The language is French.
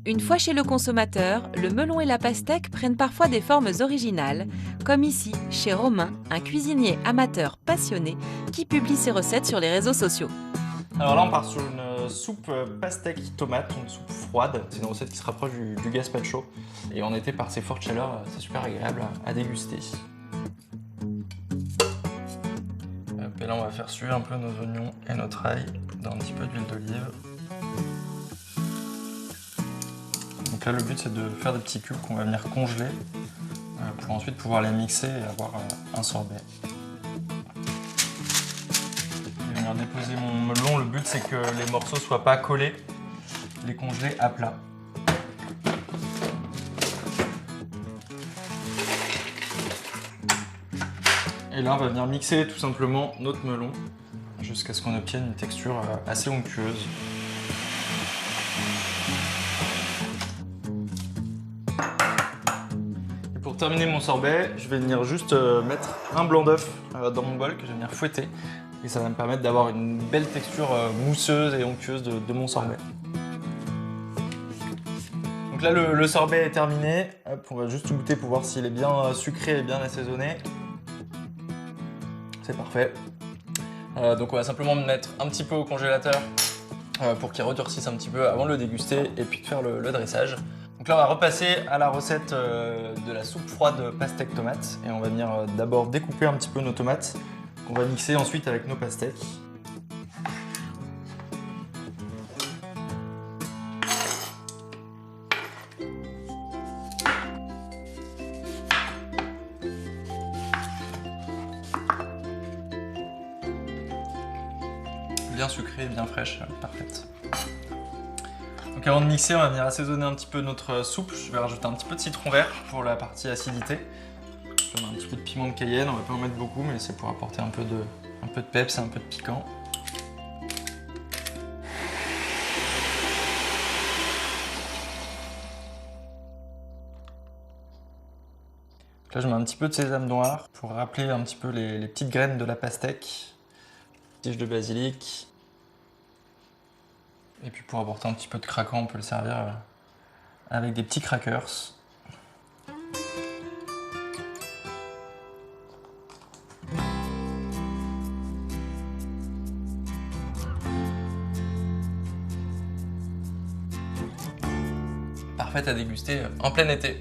Une fois chez le consommateur, le melon et la pastèque prennent parfois des formes originales, comme ici chez Romain, un cuisinier amateur passionné qui publie ses recettes sur les réseaux sociaux. Alors là, on part sur une soupe pastèque tomate, une soupe froide. C'est une recette qui se rapproche du gazpacho. Et en été, par ces fortes chaleurs, c'est super agréable à déguster. Et là, on va faire suer un peu nos oignons et notre ail dans un petit peu d'huile d'olive. Donc là, le but, c'est de faire des petits cubes qu'on va venir congeler pour ensuite pouvoir les mixer et avoir un sorbet. Je vais venir déposer mon melon. Le but, c'est que les morceaux ne soient pas collés, les congeler à plat. Et là, on va venir mixer tout simplement notre melon jusqu'à ce qu'on obtienne une texture assez onctueuse. Et pour terminer mon sorbet, je vais venir juste mettre un blanc d'œuf dans mon bol que je vais venir fouetter. Et ça va me permettre d'avoir une belle texture mousseuse et onctueuse de mon sorbet. Donc là, le sorbet est terminé. Hop, on va juste goûter pour voir s'il est bien sucré et bien assaisonné. C'est parfait. Donc on va simplement mettre un petit peu au congélateur pour qu'il redurcisse un petit peu avant de le déguster et puis de faire le dressage. Donc là on va repasser à la recette de la soupe froide pastèque tomate et on va venir d'abord découper un petit peu nos tomates qu'on va mixer ensuite avec nos pastèques. Bien sucrée, bien fraîche, parfaite. Donc avant de mixer, on va venir assaisonner un petit peu notre soupe. Je vais rajouter un petit peu de citron vert pour la partie acidité. Je mets un petit peu de piment de Cayenne, on va pas en mettre beaucoup, mais c'est pour apporter un peu de peps et un peu de piquant. Là, je mets un petit peu de sésame noir pour rappeler un petit peu les petites graines de la pastèque. Tige de basilic. Et puis pour apporter un petit peu de craquant, on peut le servir avec des petits crackers. Parfaite à déguster en plein été.